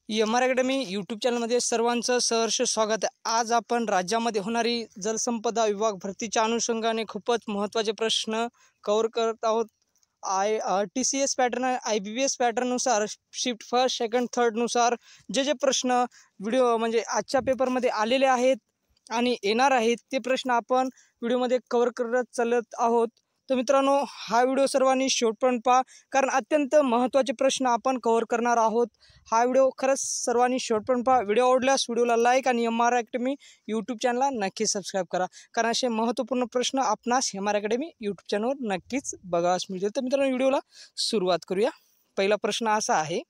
M R academy YouTube चॅनलमध्ये सर्वांचं सहर्ष स्वागत आहे। आज आपण राज्यामध्ये होणारी जलसंपदा विभाग भरतीच्या अनुषंगाने खूपच महत्त्वाचे प्रश्न कव्हर करत आहोत। TCS पॅटर्न IBBS पॅटर्ननुसार शिफ्ट फर्स्ट सेकंड थर्डनुसार जे प्रश्न व्हिडिओ म्हणजे आजच्या पेपरमध्ये आलेले आहेत आणि येणार आहेत ते प्रश्न आपण व्हिडिओमध्ये कव्हर करत चालत आहोत। तर मित्रांनो, हा व्हिडिओ सर्वांनी शेवटपर्यंत पहा, कारण अत्यंत महत्त्वाचे प्रश्न आपण कव्हर करणार आहोत। हा व्हिडिओ खरंच सर्वांनी शेवटपर्यंत पहा। व्हिडिओ आवडल्यास व्हिडिओला लाईक आणि एम आर अकॅडमी यूट्यूब चॅनलला नक्की सबस्क्राईब करा, कारण असे महत्त्वपूर्ण प्रश्न आपणास एम आर अकॅडमी यूट्यूब चॅनलवर नक्कीच बघायला मिळतील। तर मित्रांनो, व्हिडिओला सुरुवात करूया। पहिला प्रश्न असा आहे,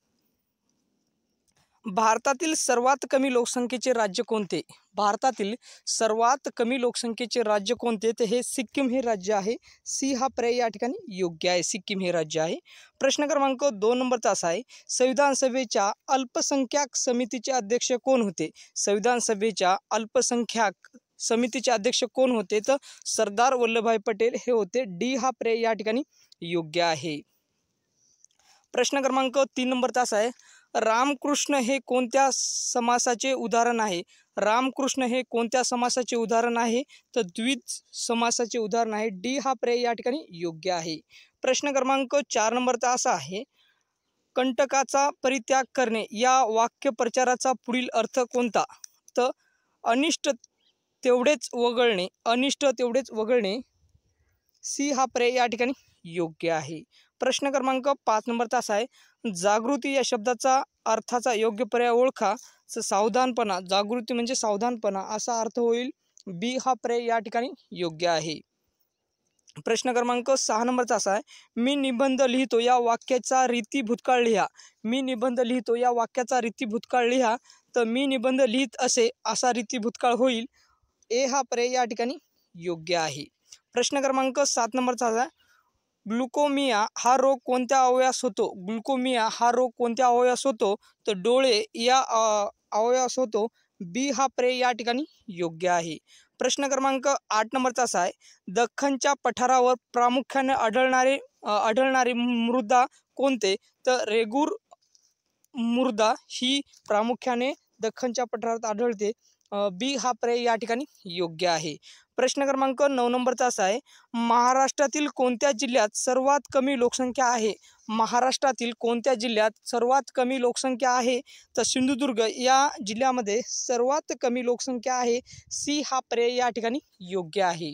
भारतातील सर्वात कमी लोकसंख्येचे राज्य कोणते? भारतातील सर्वात कमी लोकसंख्येचे राज्य कोणते? तर हे सिक्कीम हे राज्य आहे। सी हा पर्याय या ठिकाणी योग्य आहे, सिक्कीम हे राज्य आहे। प्रश्न क्रमांक 2 नंबरचा असा आहे, संविधान सभेच्या अल्पसंख्याक समितीचे अध्यक्ष कोण होते? संविधान सभेच्या अल्पसंख्याक समितीचे अध्यक्ष कोण होते? तर सरदार वल्लभभाई पटेल हे होते। डी हा पर्याय या ठिकाणी योग्य आहे। प्रश्न क्रमांक 3 नंबरचा असा आहे, रामकृष्ण हे कोणत्या समासाचे उदाहरण आहे? रामकृष्ण हे कोणत्या समासाचे उदाहरण आहे? तर द्विज समासाचे उदाहरण आहे। डी हा पर्याय या ठिकाणी योग्य आहे। प्रश्न क्रमांक 4 नंबरचा असा आहे, कंटकाचा परित्याग करणे या वाक्यप्रचाराचा पुढील अर्थ कोणता? तर अनिष्ट तेवढेच वगळणे, अनिष्ट तेवढेच वगळणे। सी हा पर्याय या ठिकाणी योग्य आहे। प्रश्न क्रमांक 5 नंबरचा असा आहे, जागृती या शब्दाचा अर्थाचा योग्य पर्याय ओळखा। सावधानपणा, जागृती म्हणजे सावधानपणा असा अर्थ होईल। बी हा पर्याय या ठिकाणी योग्य आहे। प्रश्न क्रमांक 6 नंबरचा असा आहे, मी निबंध लिहितो या वाक्याचा रीती भूतकाळ लिहा। मी निबंध लिहितो या वाक्याचा रीती भूतकाळ लिहा। तर मी निबंध लिहित असे असा रीती भूतकाळ होईल। ए हा पर्याय या ठिकाणी योग्य आहे। प्रश्न क्रमांक 7 नंबरचा असा आहे, ग्लुकोमिया हा रोग कोणत्या अवयवास होतो? ग्लुकोमिया हा रोग कोणत्या अवयवास होतो? तर डोळे या अवयवास होतो। बी हा पर्याय या ठिकाणी योग्य आहे। प्रश्न क्रमांक 8 नंबरचा असा आहे, दख्खनच्या पठारावर प्रामुख्याने आढळणारी मृदा कोणते? तर रेगूर मृदा ही प्रामुख्याने दख्खनच्या पठारात आढळते। बी हा पर्याय या ठिकाणी योग्य आहे। प्रश्न क्रमांक 9 नंबरचा असा आहे, महाराष्ट्रातील कोणत्या जिल्ह्यात सर्वात कमी लोकसंख्या आहे? महाराष्ट्रातील कोणत्या जिल्ह्यात सर्वात कमी लोकसंख्या आहे? तर सिंधुदुर्ग या जिल्ह्यामध्ये सर्वात कमी लोकसंख्या आहे। सी हा पर्याय या ठिकाणी योग्य आहे।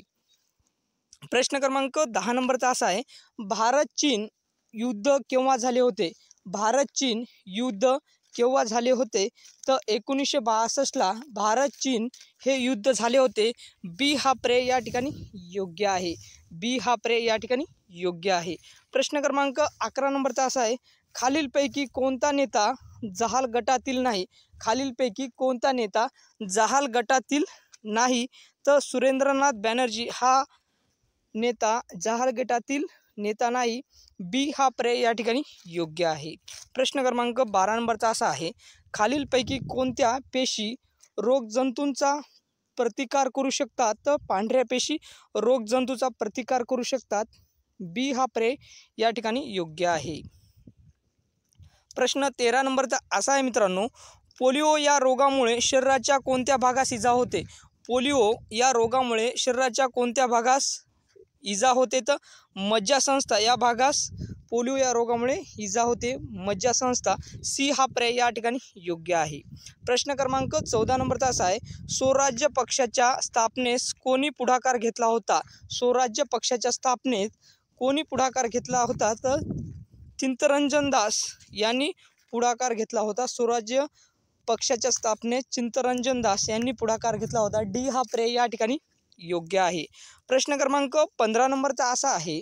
प्रश्न क्रमांक 10 नंबरचा असा आहे, भारत चीन युद्ध केव्हा झाले होते? भारत चीन युद्ध केव्हा झाले होते? तर 1962ला भारत चीन हे युद्ध झाले होते। बी हा पर्याय या ठिकाणी योग्य आहे। बी हा पर्याय या ठिकाणी योग्य आहे। प्रश्न क्रमांक 11 नंबरचा असा आहे, खालीलपैकी कोणता नेता जहाल गटातील नाही? खालीलपैकी कोणता नेता जहाल गटातील नाही? तर सुरेंद्रनाथ बॅनर्जी हा नेता जहाल गटातील नेता नाही। बी हा पर्याय या ठिकाणी योग्य आहे। प्रश्न क्रमांक 12 नंबरचा असा आहे, खालीलपैकी कोणत्या पेशी रोगजंतूंचा प्रतिकार करू शकतात? तर पांढऱ्या पेशी रोगजंतूचा प्रतिकार करू शकतात। बी हा पर्याय या ठिकाणी योग्य आहे। प्रश्न 13 नंबरचा असा आहे मित्रांनो, पोलिओ या रोगामुळे शरीराच्या कोणत्या भागास इजा होते? पोलिओ या रोगामुळे शरीराच्या कोणत्या भागास इजा होते? तर मज्जासंस्था या भागास पोलिओ या रोगामुळे इजा होते, मज्जासंस्था। सी हा पर्याय या ठिकाणी योग्य आहे। प्रश्न क्रमांक 14 नंबरचा असा आहे, स्वराज्य पक्षाच्या स्थापनेस कोणी पुढाकार घेतला होता? स्वराज्य पक्षाच्या स्थापनेत कोणी पुढाकार घेतला होता? तर चित्तरंजन दास यांनी पुढाकार घेतला होता। स्वराज्य पक्षाच्या स्थापनेत चित्तरंजन दास यांनी पुढाकार घेतला होता। डी हा पर्याय या ठिकाणी योग्य आहे। प्रश्न क्रमांक 15 नंबरचा असा आहे,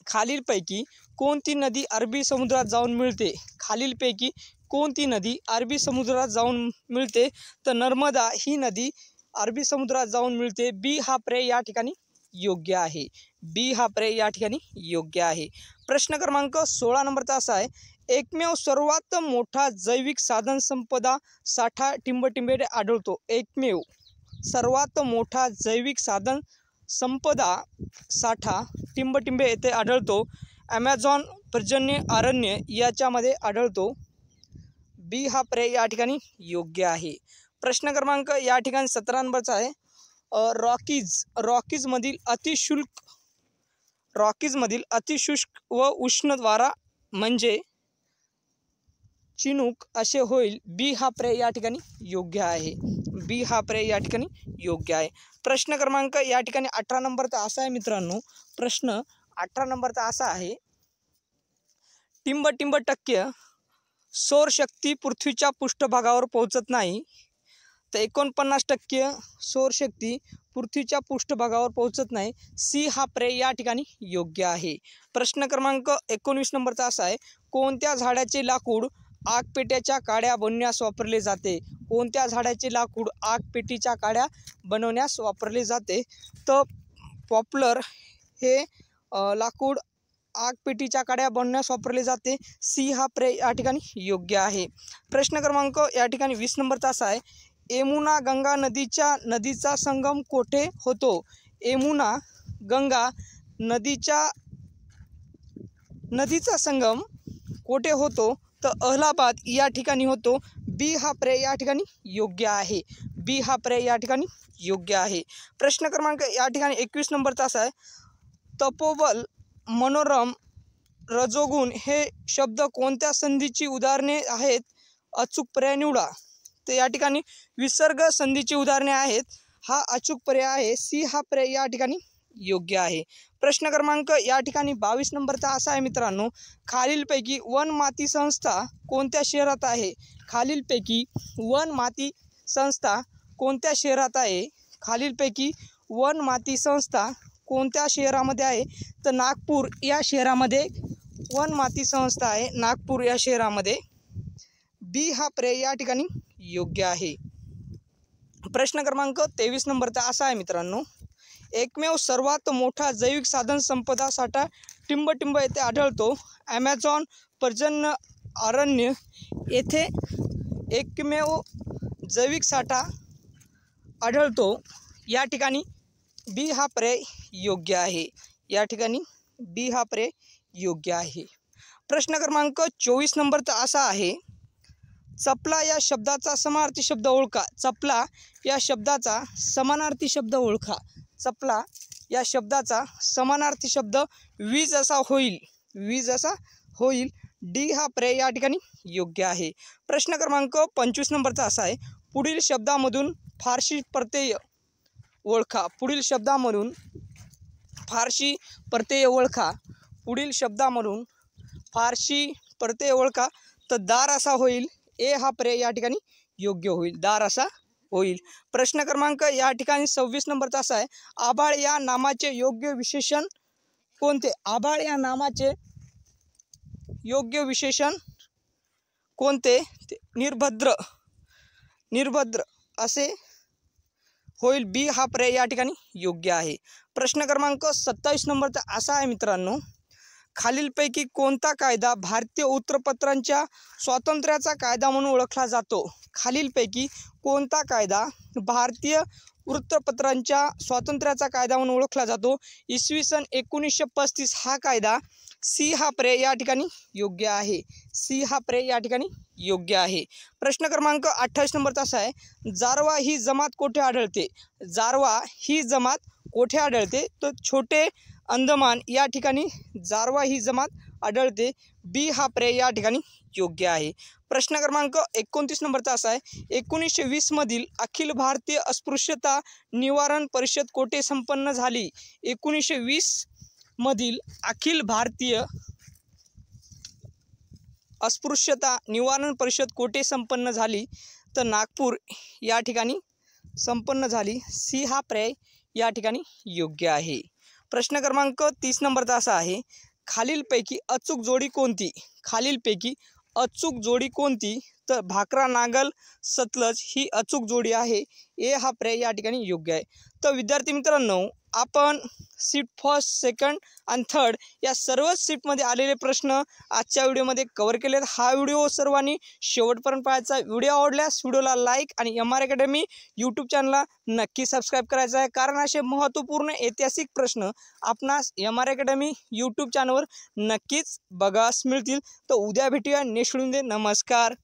खालीलपैकी कोणती नदी अरबी समुद्रात जाऊन मिळते? खालीलपैकी कोणती नदी अरबी समुद्रात जाऊन मिळते? तर नर्मदा ही नदी अरबी समुद्रात जाऊन मिळते। बी हा पर्याय या ठिकाणी योग्य आहे। बी हा पर्याय या ठिकाणी योग्य आहे। प्रश्न क्रमांक 16 नंबरचा असा आहे, एकमेव सर्वात मोठा जैविक साधन संपदा साठा टिंबटिंबेत आढळतो। एकमेव सर्वात मोठा जैविक साधन संपदा साठा टिंबटिंबे येथे आढळतो। ॲमेझॉन पर्जन्य अरण्य याच्यामध्ये आढळतो। बी हा पर्याय या ठिकाणी योग्य आहे. प्रश्न क्रमांक या ठिकाणी 17 नंबरचा आहे. रॉकीजमधील अतिशुष्क व उष्ण वारा म्हणजे चिनूक असे होईल. बी हा पर्याय या ठिकाणी योग्य आहे. बी हा पर्याय या ठिकाणी योग्य आहे. प्रश्न क्रमांक या ठिकाणी 18 नंबरचा असा आहे मित्रांनो. प्रश्न 18 नंबरचा असा आहे. टिंब टक्के सौरशक्ती पृथ्वीच्या पृष्ठभागावर पोहोचत नाही, तर 49% सौरशक्ती पृथ्वीच्या पृष्ठभागावर पोहोचत नाही. सी हा पर्याय या ठिकाणी योग्य आहे. प्रश्न क्रमांक 19 नंबरचा असा आहे. कोणत्या झाडाचे लाकूड आगपेट्याच्या काड्या बनवण्यास वापरले जाते? कोणत्या झाडाचे लाकूड आगपेटीच्या काड्या बनवण्यास वापरले जाते? तर पॉप्युलर हे लाकूड आगपेटीच्या काड्या बनवण्यास वापरले जाते. सी हा पर्याय या ठिकाणी योग्य आहे. प्रश्न क्रमांक या ठिकाणी 20 नंबरचा असा आहे. यमुना गंगा नदीचा संगम कोठे होतो? यमुना गंगा नदीचा संगम कोठे होतो? तर अलाहाबाद या ठिकाणी होतो. बी हा पर्याय या ठिकाणी योग्य आहे. बी हा पर्याय या ठिकाणी योग्य आहे. प्रश्न क्रमांक या ठिकाणी 21 नंबरचा असा आहे. तपोबल, मनोरम, रजोगुण हे शब्द कोणत्या संधीची उदाहरणे आहेत? अचूक पर्याय निवडा. तर या ठिकाणी विसर्ग संधीची उदाहरणे आहेत. हा अचूक पर्याय आहे. सी हा पर्याय या ठिकाणी योग्य आहे. प्रश्न क्रमांक या ठिकाणी 22 नंबरचा असा आहे मित्रांनो. खालीलपैकी वन माती संस्था कोणत्या शहरात आहे? खालीलपैकी वन माती संस्था कोणत्या शहरात आहे? खालीलपैकी वन माती संस्था कोणत्या शहरामध्ये आहे? तर नागपूर या शहरामध्ये वन माती संस्था आहे. नागपूर या शहरामध्ये. बी हा पर्याय या ठिकाणी योग्य आहे. प्रश्न क्रमांक 23 नंबरचा असा आहे मित्रांनो. एकमेव सर्वात मोठा जैविक साधन संपदा साठा टिंब येथे आढळतो. ॲमेझॉन पर्जन्य अरण्य येथे एकमेव जैविक साठा आढळतो. या ठिकाणी बी हा पर्याय योग्य आहे. या ठिकाणी बी हा पर्याय योग्य आहे. प्रश्न क्रमांक 24 नंबरचा असा आहे. चपला या शब्दाचा समानार्थी शब्द ओळखा. चपला या शब्दाचा समानार्थी शब्द ओळखा. चपला या शब्दाचा समानार्थी शब्द वीज असा होईल. वीज असा होईल. डी हा पर्याय या ठिकाणी योग्य आहे. प्रश्न क्रमांक 25 नंबरचा असा आहे. पुढील शब्दामधून फारसी प्रत्यय ओळखा. पुढील शब्दामधून फारसी प्रत्यय ओळखा. पुढील शब्दामधून फारसी प्रत्यय ओळखा. तर दार असा होईल. ए हा पर्याय या ठिकाणी योग्य होईल. दार असा होईल. प्रश्न क्रमांक या ठिकाणी 26 नंबरचा असा आहे. आभाळ या नामाचे योग्य विशेषण कोणते? आभाळ या नामाचे योग्य विशेषण कोणते? निर्भद्र असे होईल. बी हा पर्याय या ठिकाणी योग्य आहे. प्रश्न क्रमांक 27 नंबरचा असा आहे मित्रांनो. खालीलपैकी कोणता कायदा भारतीय वृत्तपत्रांच्या स्वातंत्र्याचा कायदा म्हणून ओळखला जातो? खालीलपैकी कोणता कायदा भारतीय वृत्तपत्रांच्या स्वातंत्र्याचा कायदा म्हणून ओळखला जातो? इसवी सन 1935 हा कायदा. सी हा पर्याय या ठिकाणी योग्य आहे. सी हा पर्याय या ठिकाणी योग्य आहे. प्रश्न क्रमांक 28 नंबरचा असा आहे. जारवा ही जमात कोठे आढळते? जारवा ही जमात कोठे आढळते? तर छोटे अंदमान या ठिकाणी जारवा ही जमात आढळते. बी हा पर्याय या ठिकाणी योग्य आहे. प्रश्न क्रमांक 29 नंबरचा असा आहे. 1920 मधील अखिल भारतीय अस्पृश्यता निवारण परिषद कोठे संपन्न झाली? 1920 मधील अखिल भारतीय अस्पृश्यता निवारण परिषद कोठे संपन्न झाली? तर नागपूर या ठिकाणी संपन्न झाली. सी हा पर्याय या ठिकाणी योग्य आहे. प्रश्न क्रमांक 30 नंबरचा असा आहे. खालीलपैकी अचूक जोडी कोणती? खालीलपैकी अचूक जोडी कोणती? तर भाकरा नागल सतलज ही अचूक जोडी आहे. ए हा पर्याय या ठिकाणी योग्य आहे. तर विद्यार्थी मित्रांनो, आपण शिफ्ट फर्स्ट, सेकंड आणि थर्ड या सर्वच शिफ्टमध्ये आलेले प्रश्न आजच्या व्हिडिओमध्ये कव्हर केलेत. हा व्हिडिओ सर्वांनी शेवटपर्यंत पाहायचा. व्हिडिओ आवडल्यास व्हिडिओला लाईक आणि MR अकॅडमी यूट्यूब चॅनलला नक्की सबस्क्राईब करायचं आहे, कारण असे महत्त्वपूर्ण ऐतिहासिक प्रश्न आपणास MR अकॅडमी यूट्यूब चॅनलवर नक्कीच बघास मिळतील. तर उद्या भेटूया नेक्स्ट व्हिडिओमध्ये. नमस्कार.